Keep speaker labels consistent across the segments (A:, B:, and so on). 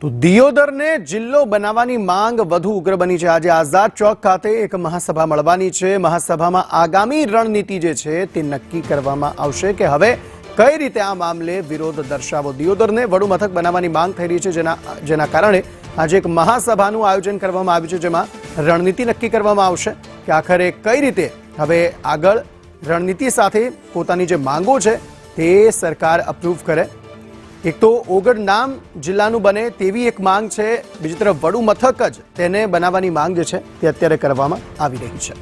A: તો દિયોદરને જિલ્લો બનાવવાની માંગ વધુ ઉગ્ર બની છે। આજે આઝાદ ચોક ખાતે એક મહાસભા મળવાની છે। મહાસભામાં આગામી રણનીતિ જે છે તે નક્કી કરવામાં આવશે કે હવે કઈ રીતે આ મામલે વિરોધ દર્શાવવો। દિયોદરને વડુ મથક બનાવવાની માંગ થઈ રહી છે, જેના કારણે આજે એક મહાસભાનું આયોજન કરવામાં આવ્યું છે, જેમાં રણનીતિ નક્કી કરવામાં આવશે કે આખરે કઈ રીતે હવે આગળ રણનીતિ સાથે પોતાની જે માંગો છે તે સરકાર અપ્રૂવ કરે। एक तो ओगढ़ नाम जिल्लाનું बने तेवी एक मांग है, बीजी तरफ वडू मथक ज तेने बनाववानी मांग जे छे ते अत्यारे करवामां आवी रही छे।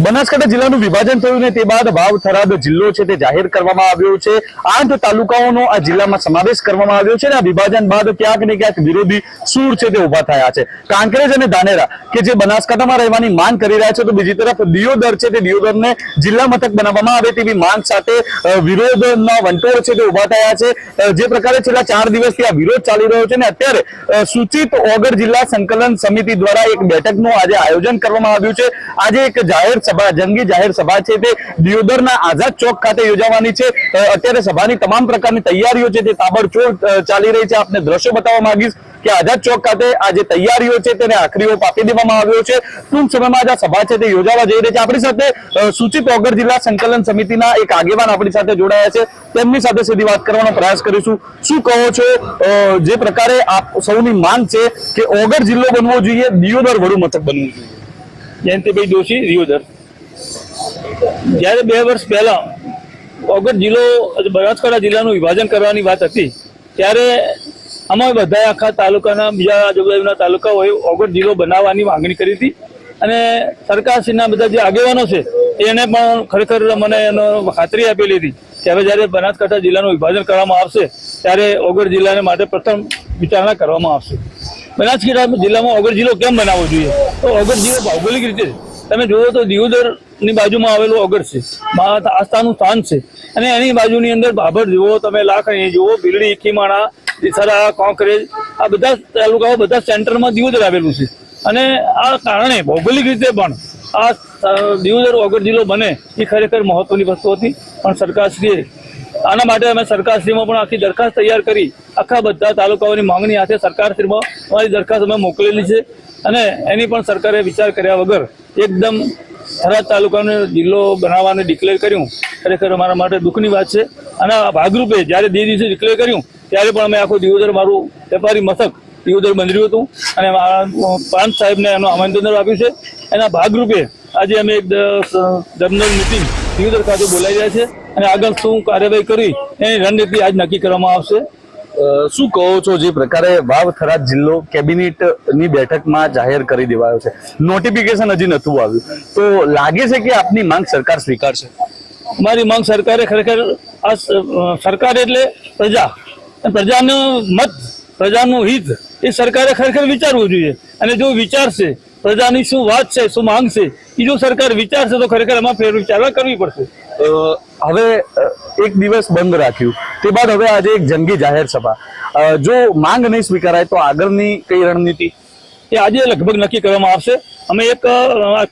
B: બનાસકાંઠા જિલ્લાનું વિભાજન થયું ને તે બાદ વાવ થરાદ જિલ્લો છે તે જાહેર કરવામાં આવ્યો છે। 8 તાલુકાઓનો આ જિલ્લામાં સમાવેશ કરવામાં આવ્યો છે ને આ વિભાજન બાદ ક્યાંક ને ક્યાંક વિરોધી સૂર છે તે ઉભા થયા છે। કાંકરેજ અને ધાનેરા કે જે બનાસકાંઠામાં રહેવાની માંગ કરી રહ્યા છે, તો બીજી તરફ દિયોદર છે તે દિયોદરને જિલ્લા મથક બનાવવામાં આવે તેવી માંગ સાથે વિરોધના વંટોળ છે તે ઉભા થયા છે। જે પ્રકારે છેલ્લા 4 દિવસથી આ વિરોધ ચાલી રહ્યો છે ને અત્યારે સૂચિત ઓગઢ જિલ્લા સંકલન સમિતિ દ્વારા એક બેઠકનું આજે આયોજન કરવામાં આવ્યું છે। આજે એક જાહેર સભા, જંગી જાહેર સભા છે તે દિયોદરના આઝાદ ચોક ખાતે યોજાવાની છે। અત્યારે સભાની તમામ પ્રકારની તૈયારીઓ છે તે તાબડતોડ ચાલી રહી છે। આપને દ્રશ્યો બતાવવા માંગીશ કે આઝાદ ચોક ખાતે આ જે તૈયારીઓ છે તેને આખરી ઓપ આપી દેવામાં આવ્યો છે। ટૂંક સમયમાં આ સભા છે તે યોજાવા જઈ રહી છે। આપણી સાથે સૂચિત ઓગઢ જિલ્લા સંકલન સમિતિના એક આગેવાન આપણી સાથે જોડાયા છે, તેમની સાથે સીધી વાત કરવાનો પ્રયાસ કરીશું। શું કહો છો, જે પ્રકારે આપ સૌની માંગ છે કે ઓગઢ જિલ્લો બનવો જોઈએ, દિયોદર વડુ મથક બનવું જોઈએ?
C: જયંતિભાઈ જોશી, દિયોદર। જ્યારે 2 વર્ષ પહેલા ઓગઢ જિલ્લો બનાસકાંઠા જિલ્લાનું વિભાજન કરવાની વાત હતી, ત્યારે અમે બધા આખા તાલુકાના બીજા આજુબાજુના તાલુકાઓએ ઓગઢ જિલ્લો બનાવવાની માંગણી કરી હતી અને સરકારશ્રીના બધા જે આગેવાનો છે એને પણ ખરેખર મને એનો ખાતરી આપેલી હતી કે હવે જ્યારે બનાસકાંઠા જિલ્લાનું વિભાજન કરવામાં આવશે ત્યારે ઓગઢ જિલ્લાને માટે પ્રથમ વિચારણા કરવામાં આવશે। બનાસકાંઠા જિલ્લામાં ઓગઢ જિલ્લો કેમ બનાવવો જોઈએ? તો ઓગઢ જિલ્લો ભૌગોલિક રીતે તમે જુઓ તો દિયોદરની બાજુમાં આવેલું ઓગઢ છે, આસ્થાનું સ્થાન છે, અને એની બાજુની અંદર બાબર જુઓ, તમે લાખણી જુઓ, બિલડી, ખીમાણા, દિસારા, કોંકરેજ, આ બધા તાલુકાઓ બધા સેન્ટરમાં દિયોદર આવેલું છે। અને આ કારણે ભૌગોલિક રીતે પણ આ દિયોદર ઓગઢ જિલ્લો બને એ ખરેખર મહત્વની વસ્તુ હતી। પણ સરકારશ્રીએ આના માટે અમે સરકારશ્રીમાં પણ આખી દરખાસ્ત તૈયાર કરી આખા બધા તાલુકાઓની માંગણી સાથે સરકારશ્રીમાં અમારી દરખાસ્ત અમે મોકલેલી છે અને એની પણ સરકારે વિચાર કર્યા વગર એકદમ થરાદ તાલુકાનો જિલ્લો બનાવવાને ડિક્લેર કર્યું। ખરેખર અમારા માટે દુઃખની વાત છે। અને ભાગરૂપે જ્યારે 2 દિવસે ડિક્લેર કર્યું ત્યારે પણ અમે આખું દિયોદર, મારું વેપારી મથક દિયોદર બંધર્યું હતું અને પ્રાંત સાહેબને એનું આમંત્રણ આપ્યું છે। એના ભાગરૂપે આજે અમે એક જનરલ મિટિંગ દિયોદર ખાતે બોલાવી રહ્યા છે અને આગળ શું કાર્યવાહી કરી એની રણનીતિ આજ નક્કી કરવામાં આવશે।
B: શું કહો છો, જે પ્રકારે વાવ થરાદ જિલ્લો કેબિનેટની બેઠકમાં જાહેર કરી દેવાયો છે, નોટિફિકેશન હજી નતું આવ્યું, તો લાગે છે કે આપની માંગ સરકાર સ્વીકારશે?
C: અમારી માંગ સરકારે ખરેખર, આ સરકાર એટલે પ્રજા, પ્રજાનો મત, પ્રજાનું હિત એ સરકારે ખરેખર વિચારવું જોઈએ। અને જો વિચારશે, પ્રજાની શું વાત છે, શું માંગ છે, એ જો સરકાર વિચારશે તો ખરેખર એમાં ફેરવિચારણા કરવી પડશે।
B: હવે એક દિવસ બંધ રાખ્યું, તે બાદ હવે આજે એક જંગી જાહેર સભા, જો માંગ નહીં સ્વીકારાય તો આગળની કઈ રણનીતિ
C: એ આજે લગભગ નક્કી કરવામાં આવશે। અમે એક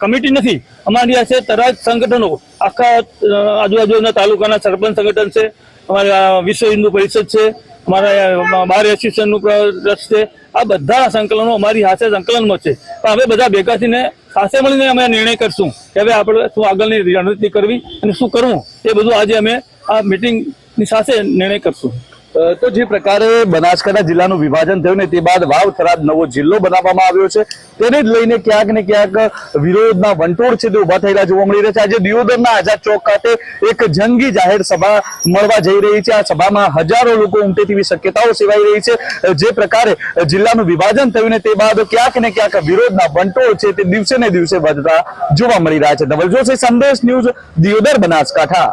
C: કમિટી નથી, અમારી આ છે તરાજ સંગઠનો, આખા આજુબાજુના તાલુકાના સરપંચ સંગઠન છે, અમારા વિશ્વ હિન્દુ પરિષદ છે, અમારા બાર એસોસિએશનનું ટ્રસ્ટ છે, આ બધા સંકલનો અમારી સાથે સંકલનમાં છે। પણ હવે બધા ભેગા થઈને સાથે મળીને અમે નિર્ણય કરશું કે હવે આપણે શું આગળની રણનીતિ કરવી અને શું કરવું, એ બધું આજે અમે આ મિટિંગની સાથે નિર્ણય કરશું।
B: તો જે પ્રકારે બનાસકાંઠા જિલ્લાનું વિભાજન થયું ને તે બાદ વાવ થરાદ નવો જિલ્લો બનાવવામાં આવ્યો છે, તેને જ લઈને ક્યાંક ને ક્યાંક વિરોધના વંટોળ છે તે ઉભા થયેલા જોવા મળી રહ્યા છે। આજે દિયોદરના આઝાદ ચોક ખાતે એક જંગી જાહેર સભા મળવા જઈ રહી છે। આ સભામાં હજારો લોકો ઉમટે તેવી શક્યતાઓ સેવાઈ રહી છે। જે પ્રકારે જિલ્લાનું વિભાજન થયું ને તે બાદ ક્યાંક ને ક્યાંક વિરોધના વંટોળ છે તે દિવસે ને દિવસે વધતા જોવા મળી રહ્યા છે। ધવલ જોશી, સંદેશ ન્યૂઝ, દિયોદર, બનાસકાંઠા।